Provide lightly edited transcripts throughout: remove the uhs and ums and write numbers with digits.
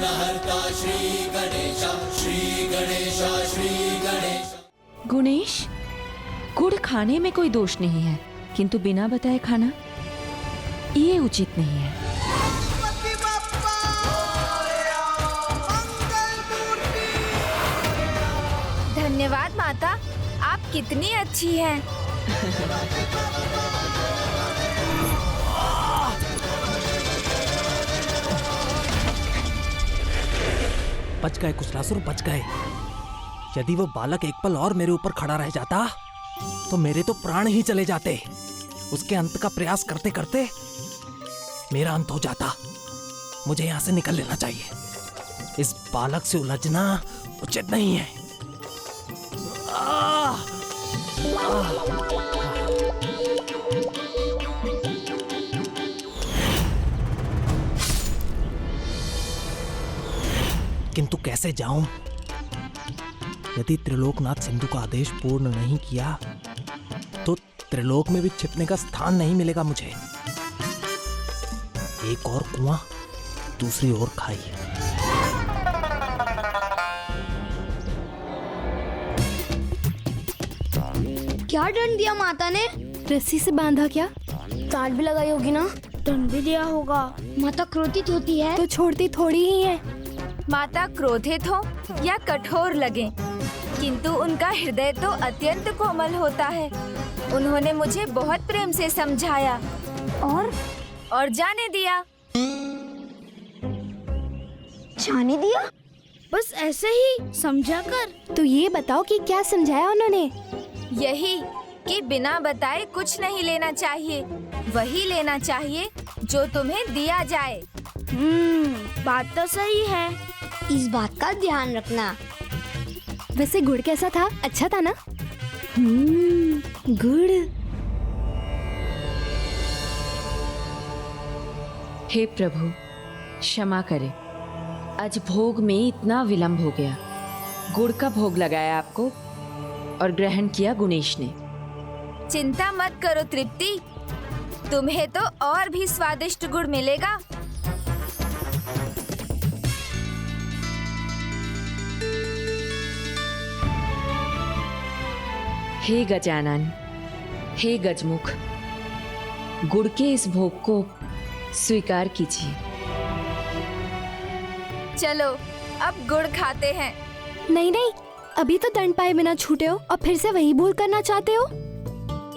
विघ्नहर्ता श्री गणेश, श्री गणेश, श्री गणेश। गुणेश, गुड़ खाने में कोई दोष नहीं है, किंतु बिना बताए खाना ये उचित नहीं है। धन्यवाद माता, आप कितनी अच्छी हैं। बच गए कुशलासुर, बच गए। यदि वो बालक एक पल और मेरे ऊपर खड़ा रह जाता तो मेरे तो प्राण ही चले जाते। उसके अंत का प्रयास करते करते मेरा अंत हो जाता। मुझे यहां से निकल लेना चाहिए। इस बालक से उलझना उचित नहीं है। किंतु कैसे जाऊं? यदि त्रिलोकनाथ सिंधु का आदेश पूर्ण नहीं किया तो त्रिलोक में भी छिपने का स्थान नहीं मिलेगा मुझे। एक और कुआं, दूसरी ओर खाई। क्या दंड दिया माता ने? रस्सी से बांधा क्या? टाट भी लगाई होगी ना? दंड भी दिया होगा। माता क्रोधित होती है तो छोड़ती थोड़ी ही है। माता क्रोधित हो या कठोर लगे, किंतु उनका हृदय तो अत्यंत कोमल होता है। उन्होंने मुझे बहुत प्रेम से समझाया और जाने दिया। जाने दिया? बस ऐसे ही समझा कर। तो ये बताओ कि क्या समझाया उन्होंने? यही कि बिना बताए कुछ नहीं लेना चाहिए, वही लेना चाहिए जो तुम्हें दिया जाए। बात तो सही है। इस बात का ध्यान रखना। वैसे गुड़ कैसा था? अच्छा था ना? गुड़। हे प्रभु, क्षमा करे, आज भोग में इतना विलंब हो गया। गुड़ का भोग लगाया आपको और ग्रहण किया गुणेश ने। चिंता मत करो तृप्ति, तुम्हें तो और भी स्वादिष्ट गुड़ मिलेगा। हे गजानन, हे गजमुख, गुड़ के इस भोग को स्वीकार कीजिए। चलो अब गुड़ खाते हैं। नहीं नहीं, अभी तो दंड पाए बिना छूटे हो और फिर से वही भूल करना चाहते हो।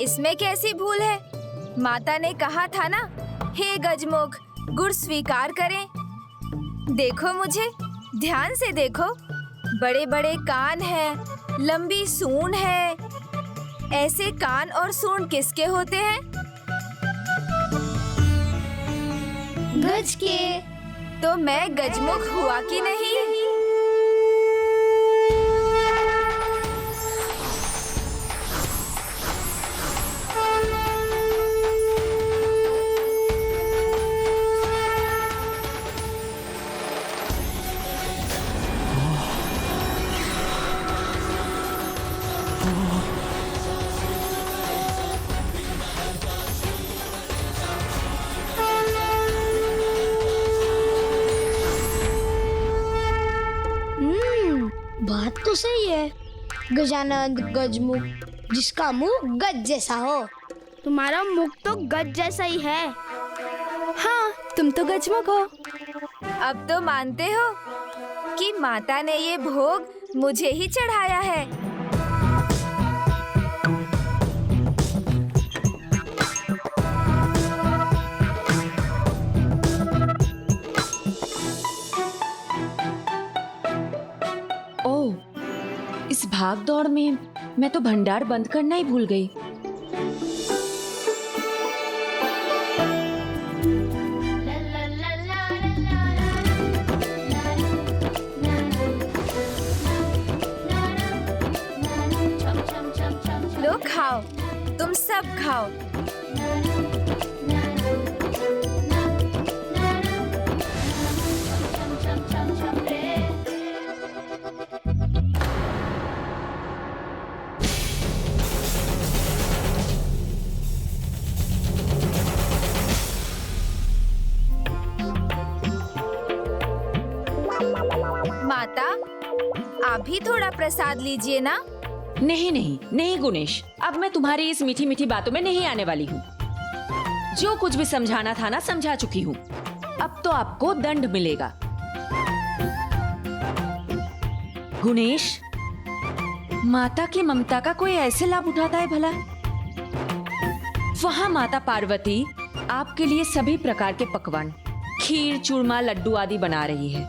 इसमें कैसी भूल है? माता ने कहा था ना, हे गजमुख, गुड़ स्वीकार करें। देखो मुझे, ध्यान से देखो, बड़े बड़े कान हैं, लंबी सूंड है। ऐसे कान और सूंड किसके होते हैं? गज के। तो मैं गजमुख हुआ कि नहीं? बात तो सही है। गजानन गजमुख, जिसका मुंह गज जैसा हो। तुम्हारा मुख तो गज जैसा ही है। हाँ, तुम तो गजमुख हो। अब तो मानते हो कि माता ने ये भोग मुझे ही चढ़ाया है। ओह, इस भाग दौड़ में मैं तो भंडार बंद करना ही भूल गई। लो खाओ, तुम सब खाओ। आप भी थोड़ा प्रसाद लीजिए ना। नहीं नहीं नहीं गुणेश, अब मैं तुम्हारी इस मीठी मीठी बातों में नहीं आने वाली हूँ। जो कुछ भी समझाना था ना, समझा चुकी हूँ। अब तो आपको दंड मिलेगा। गुणेश, माता की ममता का कोई ऐसे लाभ उठाता है भला? वहाँ माता पार्वती आपके लिए सभी प्रकार के पकवान, खीर, चूरमा, लड्डू आदि बना रही है।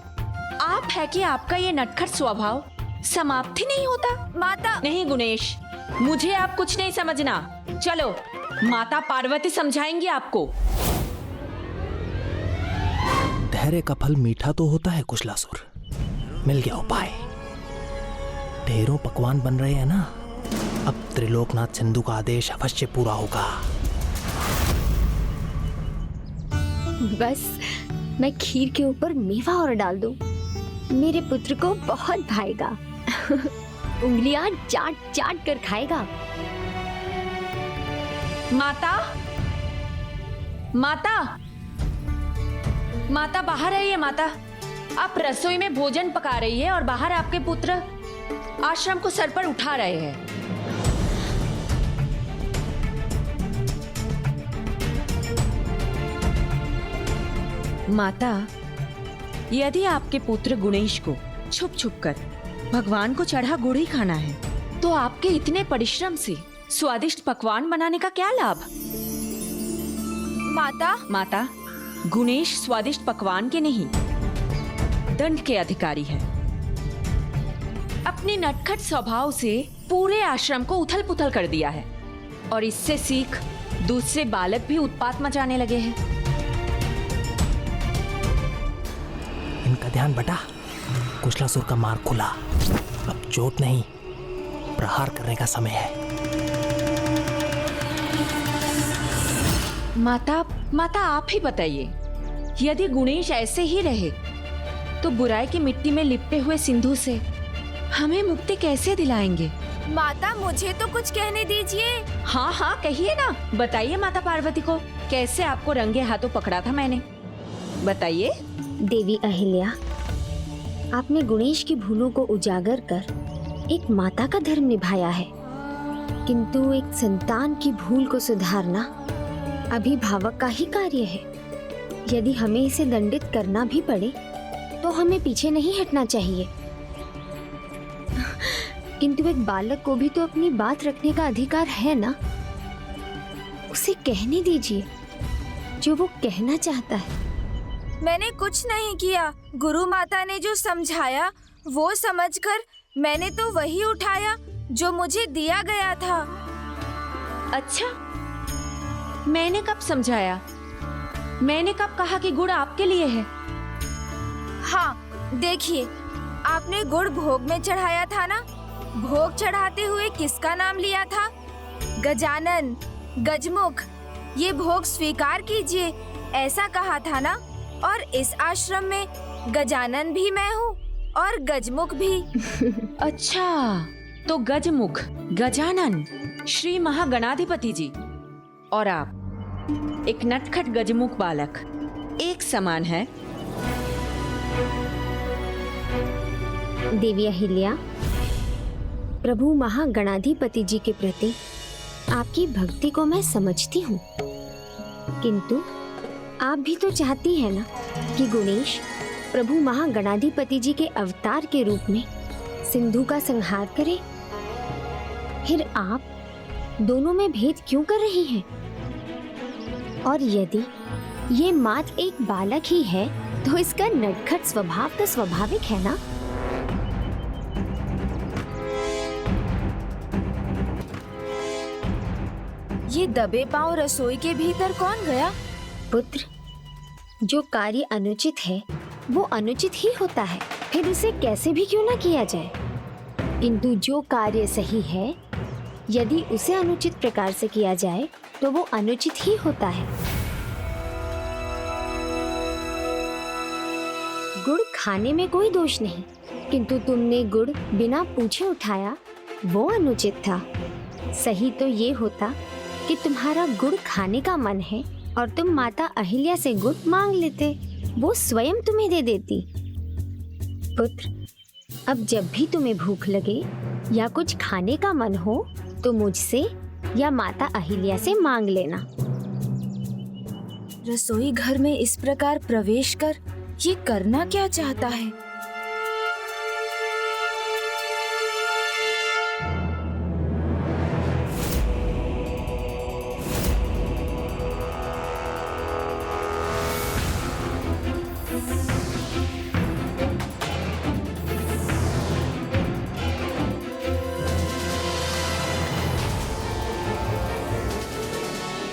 आप है कि आपका ये नटखट स्वभाव समाप्त ही नहीं होता। माता। नहीं गुणेश, मुझे आप कुछ नहीं समझना। चलो, माता पार्वती समझाएंगी आपको। धैर्य का फल मीठा तो होता है कुशलासुर। मिल गया उपाय। ढेरों पकवान बन रहे हैं ना, अब त्रिलोकनाथ सिंधु का आदेश अवश्य पूरा होगा। बस मैं खीर के ऊपर मेवा और डाल दूं, मेरे पुत्र को बहुत भाएगा। उंगलियां चाट चाट कर खाएगा। माता, माता, माता बाहर आइए। माता, आप रसोई में भोजन पका रही है और बाहर आपके पुत्र आश्रम को सर पर उठा रहे हैं। माता, यदि आपके पुत्र गुणेश को छुप छुप कर भगवान को चढ़ा गुड़ ही खाना है, तो आपके इतने परिश्रम से स्वादिष्ट पकवान बनाने का क्या लाभ? माता। माता, गुणेश स्वादिष्ट पकवान के नहीं, दंड के अधिकारी है। अपने नटखट स्वभाव से पूरे आश्रम को उथल पुथल कर दिया है और इससे सीख दूसरे बालक भी उत्पात मचाने लगे हैं। इनका ध्यान बटा, कुशलासुर का मार्ग खुला। अब चोट नहीं, प्रहार करने का समय है। माता, माता आप ही बताइए, यदि गुणेश ऐसे ही रहे तो बुराई की मिट्टी में लिपटे हुए सिंधु से हमें मुक्ति कैसे दिलाएंगे? माता, मुझे तो कुछ कहने दीजिए। हाँ हाँ कहिए ना, बताइए माता पार्वती को, कैसे आपको रंगे हाथों पकड़ा था मैंने, बताइए। देवी अहिल्या, आपने गुणेश की भूलों को उजागर कर एक माता का धर्म निभाया है, किंतु एक संतान की भूल को सुधारना अभिभावक का ही कार्य है। यदि हमें इसे दंडित करना भी पड़े तो हमें पीछे नहीं हटना चाहिए। किंतु एक बालक को भी तो अपनी बात रखने का अधिकार है ना। उसे कहने दीजिए जो वो कहना चाहता है। मैंने कुछ नहीं किया। गुरु माता ने जो समझाया वो समझकर मैंने तो वही उठाया जो मुझे दिया गया था। अच्छा, मैंने कब समझाया? मैंने कब कहा कि गुड़ आपके लिए है? हाँ, देखिए, आपने गुड़ भोग में चढ़ाया था ना। भोग चढ़ाते हुए किसका नाम लिया था? गजानन, गजमुख, ये भोग स्वीकार कीजिए, ऐसा कहा था ना। और इस आश्रम में गजानन भी मैं हूँ और गजमुख भी। अच्छा, तो गजमुख, गजानन, श्री महागणाधिपति जी और आप एक नटखट गजमुख बालक एक समान है। देवी अहिल्या, प्रभु महागणाधिपति जी के प्रति आपकी भक्ति को मैं समझती हूँ, किंतु आप भी तो चाहती हैं ना कि गुणेश प्रभु महागणाधिपति जी के अवतार के रूप में सिंधु का संहार करे। फिर आप दोनों में भेद क्यों कर रही हैं? और यदि ये मात्र एक बालक ही है तो इसका नटखट स्वभाव तो स्वाभाविक है ना। ये दबे पांव रसोई के भीतर कौन गया? पुत्र, जो कार्य अनुचित है वो अनुचित ही होता है, फिर उसे कैसे भी क्यों ना किया जाए। किंतु जो कार्य सही है, यदि उसे अनुचित प्रकार से किया जाए तो वो अनुचित ही होता है। गुड़ खाने में कोई दोष नहीं, किंतु तुमने गुड़ बिना पूछे उठाया, वो अनुचित था। सही तो ये होता कि तुम्हारा गुड़ खाने का मन है और तुम माता अहिल्या से गुड़ मांग लेते, वो स्वयं तुम्हें दे देती। पुत्र, अब जब भी तुम्हें भूख लगे या कुछ खाने का मन हो तो मुझसे या माता अहिल्या से मांग लेना। रसोई घर में इस प्रकार प्रवेश कर ये करना क्या चाहता है?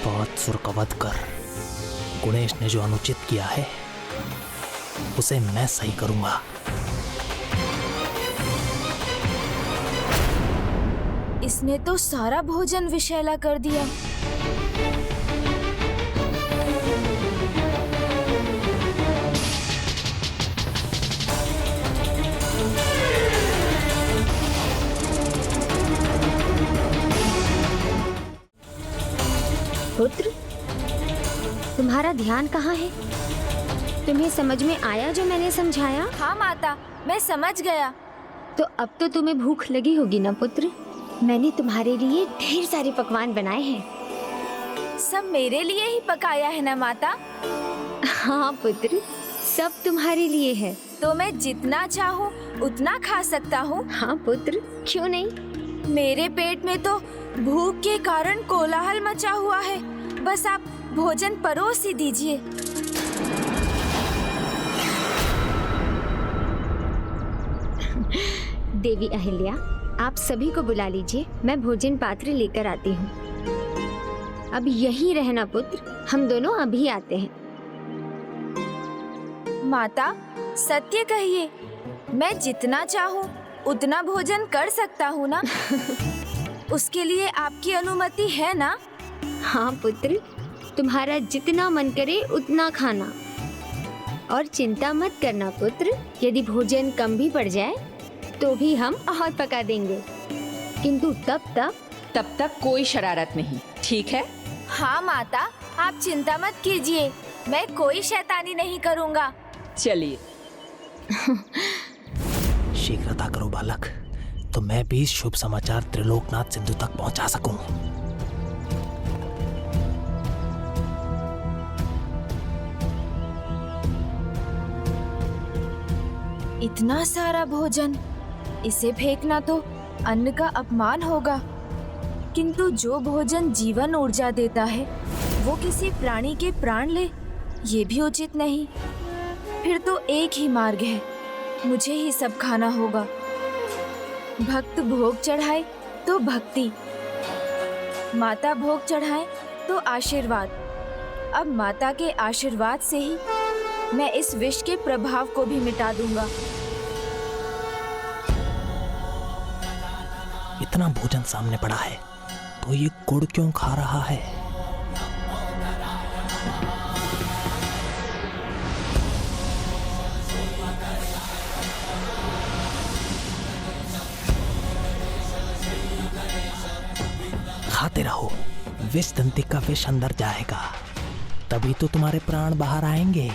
बादसुर का वध कर गुणेश ने जो अनुचित किया है उसे मैं सही करूंगा। इसने तो सारा भोजन विषैला कर दिया। पुत्र, तुम्हारा ध्यान कहाँ है? तुम्हें समझ में आया जो मैंने समझाया? हाँ माता, मैं समझ गया। तो अब तो तुम्हें भूख लगी होगी ना पुत्र? मैंने तुम्हारे लिए ढेर सारे पकवान बनाए हैं। सब मेरे लिए ही पकाया है ना माता? हाँ पुत्र, सब तुम्हारे लिए है। तो मैं जितना चाहूँ उतना खा सकता हूँ? हाँ पुत्र, क्यों नहीं? मेरे पेट में तो भूख के कारण कोलाहल मचा हुआ है। बस आप भोजन परोस ही दीजिए। देवी अहिल्या, आप सभी को बुला लीजिए, मैं भोजन पात्र लेकर आती हूँ। अब यहीं रहना पुत्र, हम दोनों अभी आते हैं। माता, सत्य कहिए, मैं जितना चाहूँ उतना भोजन कर सकता हूँ ना? उसके लिए आपकी अनुमति है ना? हाँ पुत्र, तुम्हारा जितना मन करे उतना खाना। और चिंता मत करना पुत्र, यदि भोजन कम भी पड़ जाए तो भी हम और पका देंगे, किंतु तब तक कोई शरारत नहीं, ठीक है? हाँ माता, आप चिंता मत कीजिए, मैं कोई शैतानी नहीं करूँगा। चलिए। शीघ्रता करो बालक, तो मैं भी शुभ समाचार त्रिलोकनाथ सिंधु तक पहुंचा सकूं। इतना सारा भोजन, इसे फेंकना तो अन्न का अपमान होगा। किंतु जो भोजन जीवन ऊर्जा देता है वो किसी प्राणी के प्राण ले, ये भी उचित नहीं। फिर तो एक ही मार्ग है, मुझे ही सब खाना होगा। भक्त भोग चढ़ाए तो भक्ति, माता भोग चढ़ाए तो आशीर्वाद। अब माता के आशीर्वाद से ही मैं इस विष के प्रभाव को भी मिटा दूंगा। इतना भोजन सामने पड़ा है तो ये गुड़ क्यों खा रहा है? खाते रहो, विष दंती का विष अंदर जाएगा, तभी तो तुम्हारे प्राण बाहर आएंगे।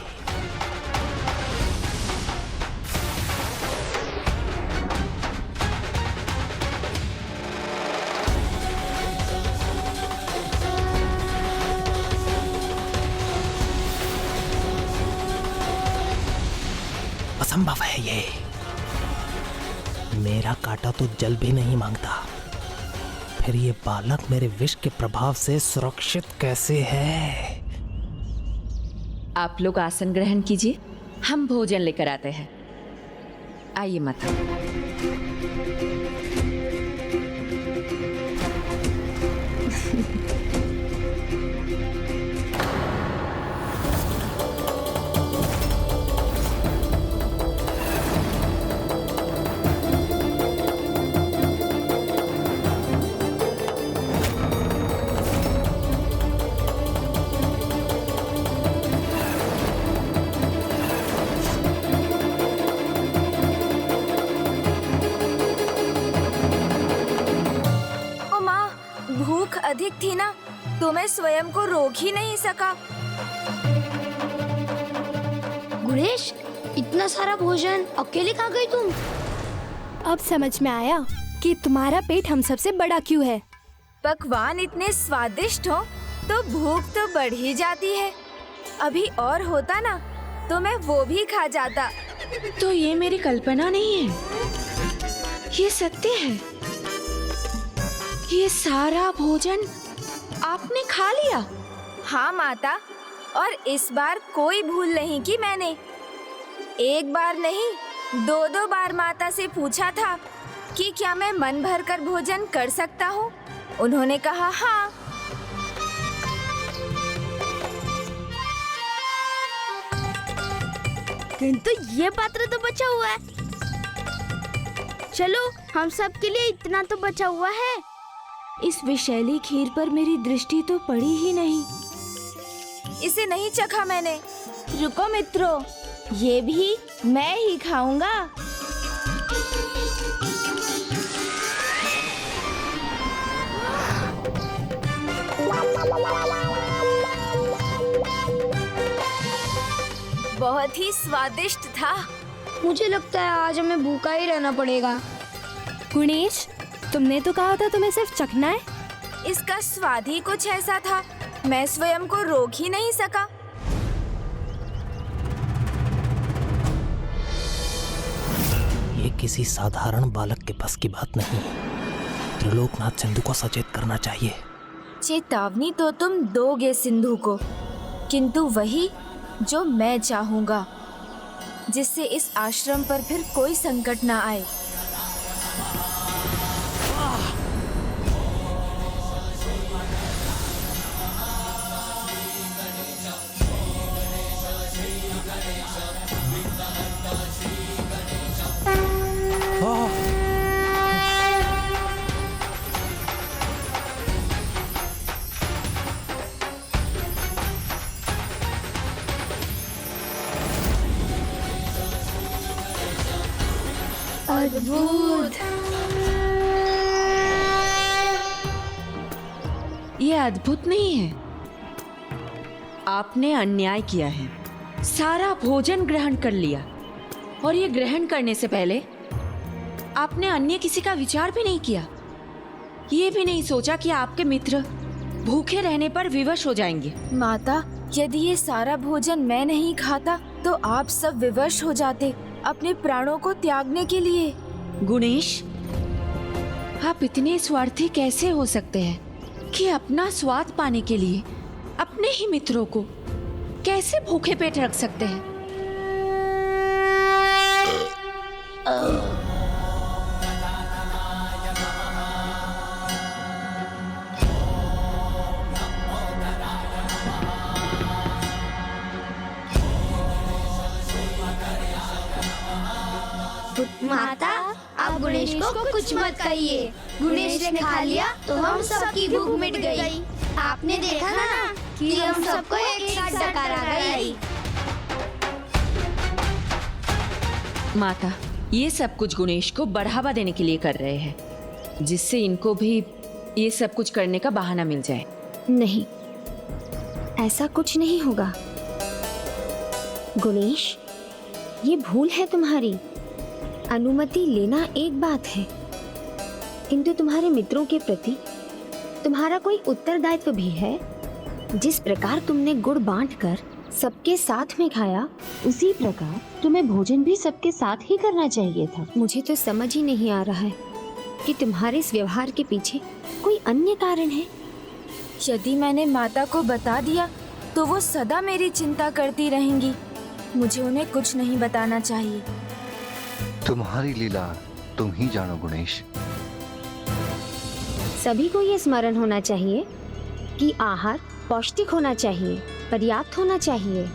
असंभव है ये, मेरा कांटा तो जल भी नहीं मांगता, फिर ये बालक मेरे विष के प्रभाव से सुरक्षित कैसे है? आप लोग आसन ग्रहण कीजिए, हम भोजन लेकर आते हैं। आइए माता। अधिक थी ना, तो मैं स्वयं को रोक ही नहीं सका। गुणेश, इतना सारा भोजन अकेले खा गई तुम? अब समझ में आया कि तुम्हारा पेट हम सबसे बड़ा क्यों है। पकवान इतने स्वादिष्ट हो तो भूख तो बढ़ ही जाती है। अभी और होता ना तो मैं वो भी खा जाता। तो ये मेरी कल्पना नहीं है, ये सत्य है। ये सारा भोजन आपने खा लिया? हाँ माता, और इस बार कोई भूल नहीं की मैंने। एक बार नहीं, 2-2 बार माता से पूछा था कि क्या मैं मन भरकर भोजन कर सकता हूँ। उन्होंने कहा हाँ। किंतु ये पात्र तो बचा हुआ है। चलो, हम सब के लिए इतना तो बचा हुआ है। इस विषैली खीर पर मेरी दृष्टि तो पड़ी ही नहीं। इसे नहीं चखा मैंने। रुको मित्रों, ये भी मैं ही खाऊंगा। बहुत ही स्वादिष्ट था। मुझे लगता है आज हमें भूखा ही रहना पड़ेगा। गुणेश, तुमने तो कहा था तुम्हें सिर्फ चखना है। इसका स्वाद ही कुछ ऐसा था, मैं स्वयं को रोक ही नहीं सका। ये किसी साधारण बालक के बस की बात नहीं है। त्रिलोकनाथ सिंधु को सचेत करना चाहिए। चेतावनी तो तुम दोगे सिंधु को, किंतु वही जो मैं चाहूंगा, जिससे इस आश्रम पर फिर कोई संकट ना आए। अद्भुत। ये अद्भुत नहीं है, आपने अन्याय किया है। सारा भोजन ग्रहण कर लिया, और ये ग्रहण करने से पहले आपने अन्य किसी का विचार भी नहीं किया। ये भी नहीं सोचा कि आपके मित्र भूखे रहने पर विवश हो जाएंगे। माता, यदि ये सारा भोजन मैं नहीं खाता तो आप सब विवश हो जाते अपने प्राणों को त्यागने के लिए। गुणेश, आप इतने स्वार्थी कैसे हो सकते हैं कि अपना स्वाद पाने के लिए अपने ही मित्रों को कैसे भूखे पेट रख सकते हैं? माता, आप गणेश को कुछ मत कहिए। गणेश ने खा लिया तो हम सबकी भूख मिट गई। आपने देखा ना कि हम सबको एक साथ डकार आ गई। माता, ये सब कुछ गुणेश को बढ़ावा देने के लिए कर रहे हैं, जिससे इनको भी ये सब कुछ करने का बहाना मिल जाए। नहीं, ऐसा कुछ नहीं होगा। गुणेश, ये भूल है तुम्हारी। अनुमति लेना एक बात है, किंतु तुम्हारे मित्रों के प्रति तुम्हारा कोई उत्तरदायित्व भी है। जिस प्रकार तुमने गुड़ बांटकर सबके साथ में खाया, उसी प्रकार तुम्हें भोजन भी सबके साथ ही करना चाहिए था। मुझे तो समझ ही नहीं आ रहा है कि तुम्हारे इस व्यवहार के पीछे कोई अन्य कारण है। यदि मैंने माता को बता दिया तो वो सदा मेरी चिंता करती रहेंगी। मुझे उन्हें कुछ नहीं बताना चाहिए। तुम्हारी लीला तुम ही जानो गुणेश। सभी को ये स्मरण होना चाहिए कि आहार पौष्टिक होना चाहिए, पर्याप्त होना चाहिए,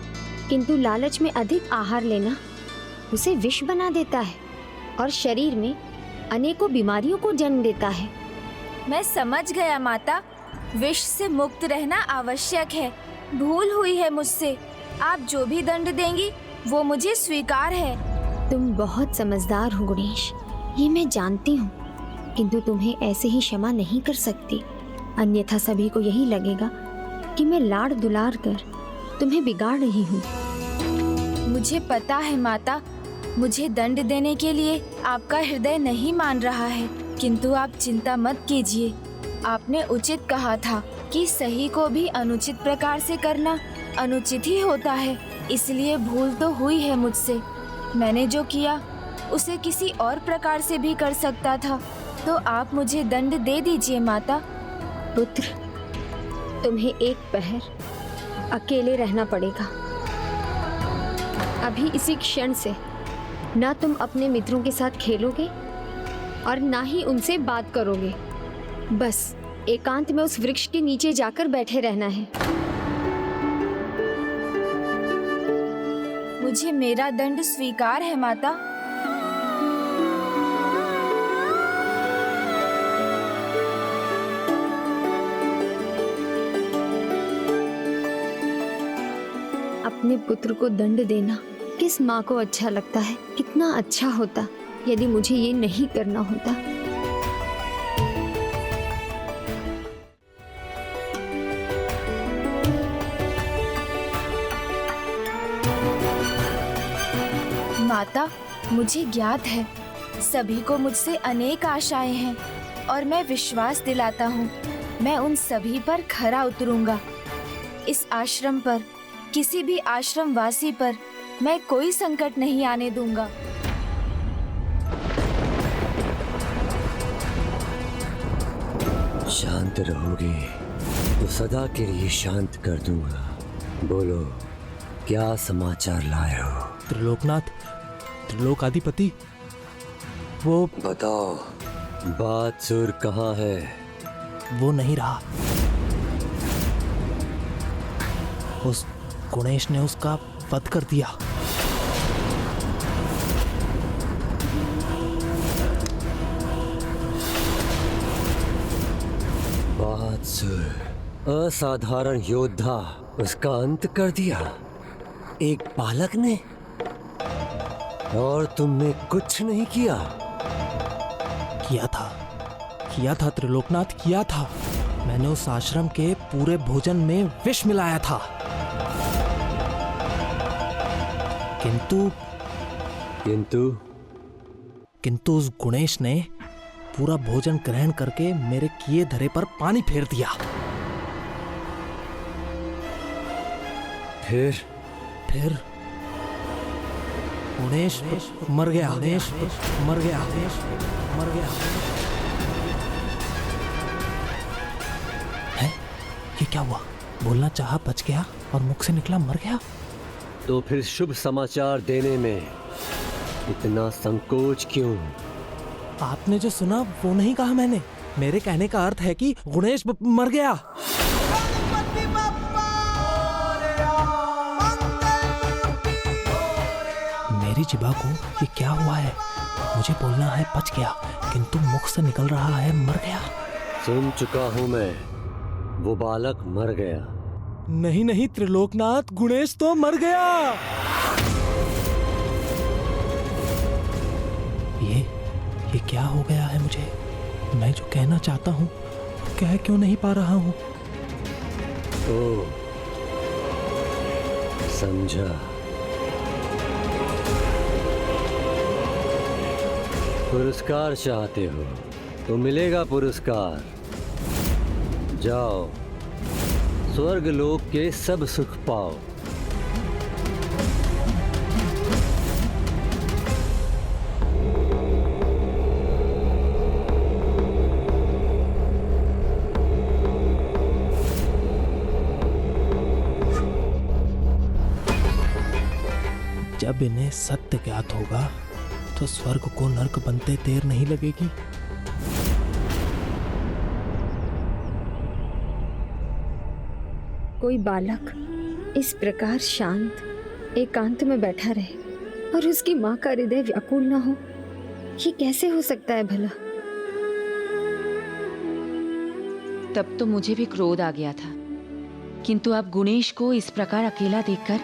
किंतु लालच में अधिक आहार लेना उसे विष बना देता है और शरीर में अनेकों बीमारियों को जन्म देता है। मैं समझ गया माता, विष से मुक्त रहना आवश्यक है। भूल हुई है मुझसे। आप जो भी दंड देंगी वो मुझे स्वीकार है। तुम बहुत समझदार हो गुणेश, ये मैं जानती हूँ, किंतु तुम्हें ऐसे ही क्षमा नहीं कर सकती। अन्यथा सभी को यही लगेगा कि मैं लाड़ दुलार कर तुम्हें बिगाड़ रही हूँ। मुझे पता है माता, मुझे दंड देने के लिए आपका हृदय नहीं मान रहा है, किंतु आप चिंता मत कीजिए। आपने उचित कहा था कि सही को भी अनुचित प्रकार से करना अनुचित ही होता है, इसलिए भूल तो हुई है मुझसे। मैंने जो किया उसे किसी और प्रकार से भी कर सकता था, तो आप मुझे दंड दे दीजिए माता। पुत्र, तुम्हें एक पहर अकेले रहना पड़ेगा। अभी इसी क्षण से ना तुम अपने मित्रों के साथ खेलोगे और ना ही उनसे बात करोगे। बस एकांत में उस वृक्ष के नीचे जाकर बैठे रहना है। मुझे मेरा दंड स्वीकार है माता। अपने पुत्र को दंड देना किस माँ को अच्छा लगता है। कितना अच्छा होता यदि मुझे ये नहीं करना होता। माता, मुझे ज्ञात है सभी को मुझसे अनेक आशाएं हैं और मैं विश्वास दिलाता हूँ मैं उन सभी पर खरा उतरूंगा। इस आश्रम पर, किसी भी आश्रम वासी पर मैं कोई संकट नहीं आने दूंगा। शांत रहोगे तो सदा के लिए शांत कर दूंगा। बोलो, क्या समाचार लाए हो? त्रिलोकनाथ, त्रिलोकाधिपति, वो बताओ, बात सुर कहाँ है? वो नहीं रहा। उस गुणेश ने उसका वध कर दिया। बात सुर, असाधारण योद्धा, उसका अंत कर दिया एक बालक ने, और तुमने कुछ नहीं किया? किया था त्रिलोकनाथ, किया था। मैंने उस आश्रम के पूरे भोजन में विष मिलाया था, किंतु उस गुणेश ने पूरा भोजन ग्रहण करके मेरे किए धरे पर पानी फेर दिया। फिर गुणेश मर गया। है? ये क्या हुआ? बोलना चाहा, बच गया, और मुख से निकला मर गया। तो फिर शुभ समाचार देने में इतना संकोच क्यों? आपने जो सुना वो नहीं कहा मैंने। मेरे कहने का अर्थ है कि गुणेश मर गया। मेरी जिभा को ये क्या हुआ है? मुझे बोलना है बच गया, किंतु मुख से निकल रहा है मर गया। सुन चुका हूँ मैं, वो बालक मर गया। नहीं त्रिलोकनाथ, गुणेश तो मर गया। ये क्या हो गया है मुझे? मैं जो कहना चाहता हूँ कह क्यों नहीं पा रहा हूँ? ओ, समझा। पुरस्कार चाहते हो तो मिलेगा पुरस्कार। जाओ, स्वर्ग लोक के सब सुख पाओ। जब इन्हें सत्य ज्ञात होगा तो स्वर्ग को नर्क बनते देर नहीं लगेगी। कोई बालक इस प्रकार शांत एकांत में बैठा रहे और उसकी माँ का हृदय व्याकुल ना हो, ये कैसे हो सकता है भला? तब तो मुझे भी क्रोध आ गया था, किंतु अब गुणेश को इस प्रकार अकेला देखकर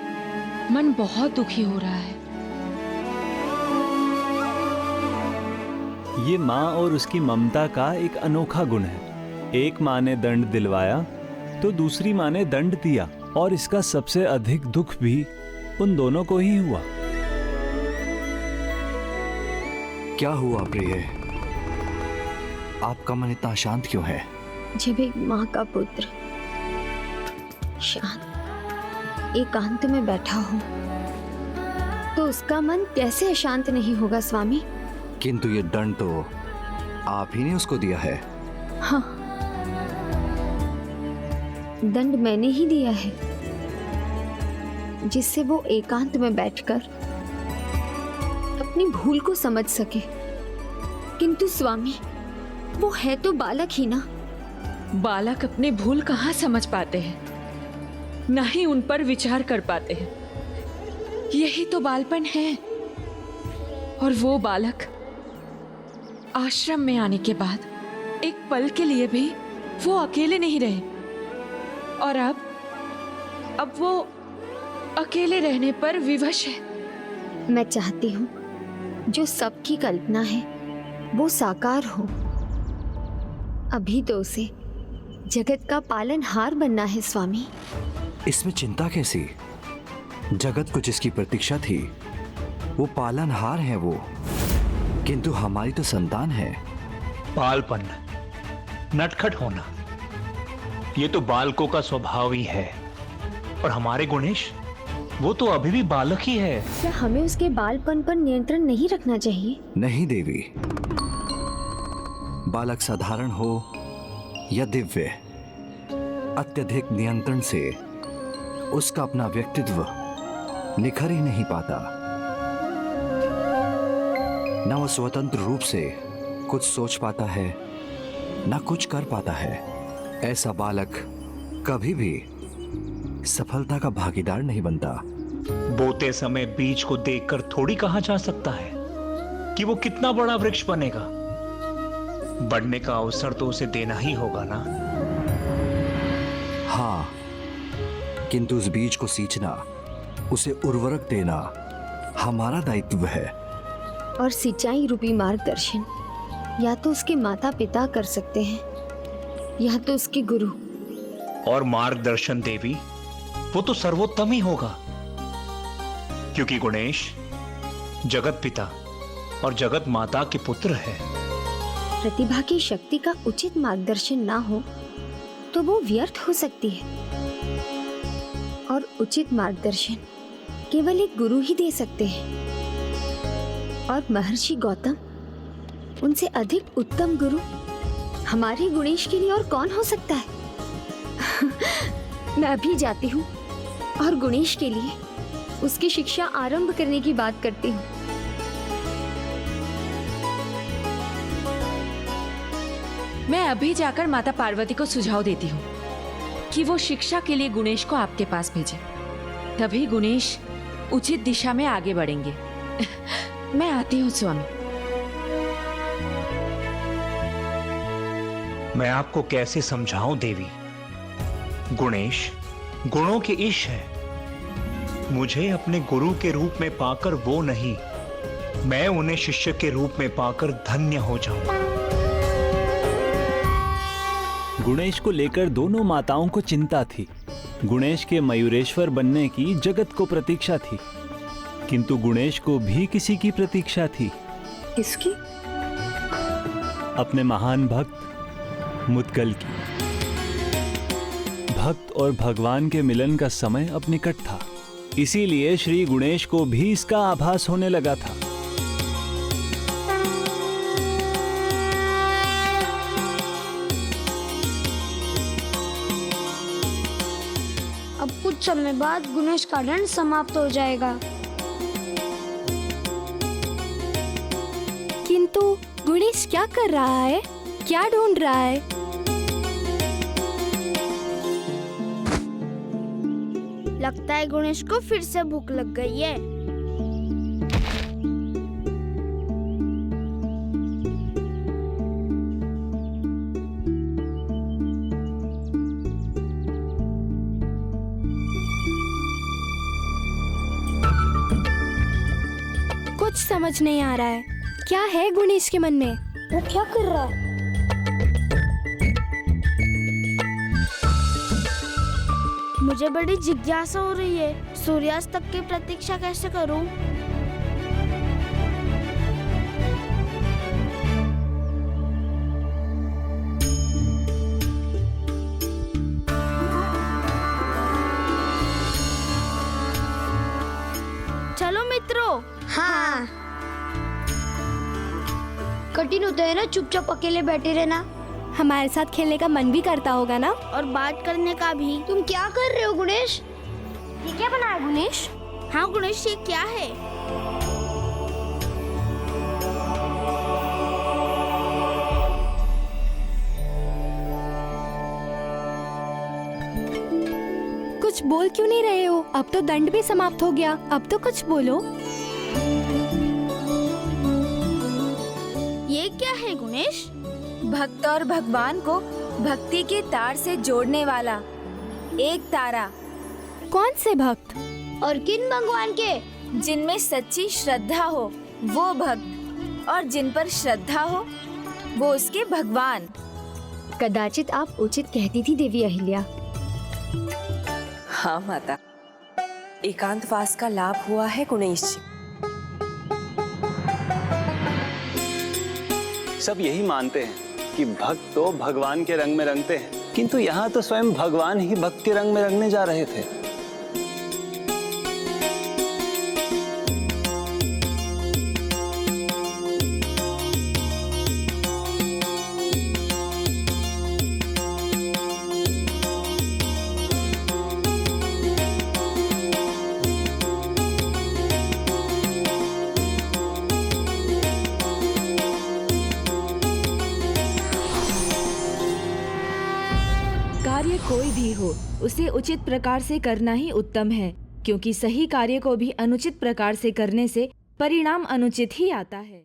मन बहुत दुखी हो रहा है। ये माँ और उसकी ममता का एक अनोखा गुण है। एक माँ ने दंड दिलवाया तो दूसरी माँ ने दंड दिया, और इसका सबसे अधिक दुख भी उन दोनों को ही हुआ। क्या हुआ प्रिय? आपका मन इतना शांत क्यों है? जब एक माँ का पुत्र शांत एकांत में बैठा हो तो उसका मन कैसे अशांत नहीं होगा स्वामी? किंतु ये दंड तो आप ही ने उसको दिया है। हाँ, दंड मैंने ही दिया है, जिससे वो एकांत में बैठकर अपनी भूल को समझ सके। किंतु स्वामी, वो है तो बालक ही ना। बालक अपनी भूल कहाँ समझ पाते हैं, ना ही उन पर विचार कर पाते हैं। यही तो बालपन है। और वो बालक आश्रम में आने के बाद एक पल के लिए भी वो अकेले नहीं रहे, और अब वो अकेले रहने पर विवश है। मैं चाहती हूँ जो सबकी कल्पना है वो साकार हो। अभी तो उसे जगत का पालनहार बनना है स्वामी। इसमें चिंता कैसी? जगत को जिसकी प्रतीक्षा थी वो पालनहार है वो, किंतु हमारी तो संतान है। बालपन, नटखट होना, ये तो बालकों का स्वभाव ही है। और हमारे गुणेश, वो तो अभी भी बालक ही है। क्या हमें उसके बालपन पर नियंत्रण नहीं रखना चाहिए? नहीं देवी, बालक साधारण हो या दिव्य, अत्यधिक नियंत्रण से उसका अपना व्यक्तित्व निखर ही नहीं पाता। न वो स्वतंत्र रूप से कुछ सोच पाता है, न कुछ कर पाता है। ऐसा बालक कभी भी सफलता का भागीदार नहीं बनता। बोते समय बीज को देखकर थोड़ी कहा जा सकता है कि वो कितना बड़ा वृक्ष बनेगा। बढ़ने का अवसर तो उसे देना ही होगा ना। हाँ, किंतु उस बीज को सींचना, उसे उर्वरक देना हमारा दायित्व है। और सिंचाई रूपी मार्गदर्शन या तो उसके माता पिता कर सकते हैं या तो उसके गुरु। और मार्गदर्शन देवी, वो तो सर्वोत्तम ही होगा, क्योंकि गुणेश जगत पिता और जगत माता के पुत्र है। प्रतिभा की शक्ति का उचित मार्गदर्शन ना हो तो वो व्यर्थ हो सकती है, और उचित मार्गदर्शन केवल एक गुरु ही दे सकते हैं। और महर्षि गौतम उनसे अधिक उत्तम गुरु हमारे गुणेश के लिए और कौन हो सकता है? मैं अभी जाती हूँ और गुणेश के लिए उसकी शिक्षा आरंभ करने की बात करती हूँ। मैं अभी जाकर माता पार्वती को सुझाव देती हूँ कि वो शिक्षा के लिए गुणेश को आपके पास भेजे, तभी गुणेश उचित दिशा में आगे बढ़ेंगे। मैं आती हूँ स्वामी। मैं आपको कैसे समझाऊं देवी? गुणेश गुणों के ईश है। मुझे अपने गुरु के रूप में पाकर वो नहीं, मैं उन्हें शिष्य के रूप में पाकर धन्य हो जाऊं। गुणेश को लेकर दोनों माताओं को चिंता थी। गुणेश के मयूरेश्वर बनने की जगत को प्रतीक्षा थी, किंतु गुणेश को भी किसी की प्रतीक्षा थी। किसकी? अपने महान भक्त मुद्गल की। भक्त और भगवान के मिलन का समय अब निकट था, इसीलिए श्री गुणेश को भी इसका आभास होने लगा था। अब कुछ समय बाद गुणेश का दंड समाप्त हो जाएगा। किंतु गुणेश क्या कर रहा है? क्या ढूंढ रहा है? लगता है गुणेश को फिर से भूख लग गई है। कुछ समझ नहीं आ रहा है। क्या है गुणेश के मन में? वो क्या कर रहा है? मुझे बड़ी जिज्ञासा हो रही है। सूर्यास्त तक की प्रतीक्षा कैसे करूं? चलो मित्रों। हाँ। कठिन होता है ना चुपचाप अकेले बैठे रहना। हमारे साथ खेलने का मन भी करता होगा ना। और बात करने का भी। तुम क्या कर रहे हो गुणेश? ये क्या बना है गुणेश? हाँ गुणेश, ये क्या है? कुछ बोल क्यों नहीं रहे हो? अब तो दंड भी समाप्त हो गया, अब तो कुछ बोलो। ये क्या है गुणेश? भक्त और भगवान को भक्ति के तार से जोड़ने वाला एक तारा। कौन से भक्त? और किन भगवान के? जिनमें सच्ची श्रद्धा हो वो भक्त, और जिन पर श्रद्धा हो वो उसके भगवान। कदाचित आप उचित कहती थी देवी अहिल्या। हाँ माता, एकांतवास का लाभ हुआ है गुणेश जी। सब यही मानते हैं कि भक्त तो भगवान के रंग में रंगते हैं, किंतु यहाँ तो स्वयं भगवान ही भक्त के रंग में रंगने जा रहे थे। कार्य कोई भी हो, उसे उचित प्रकार से करना ही उत्तम है, क्योंकि सही कार्य को भी अनुचित प्रकार से करने से परिणाम अनुचित ही आता है।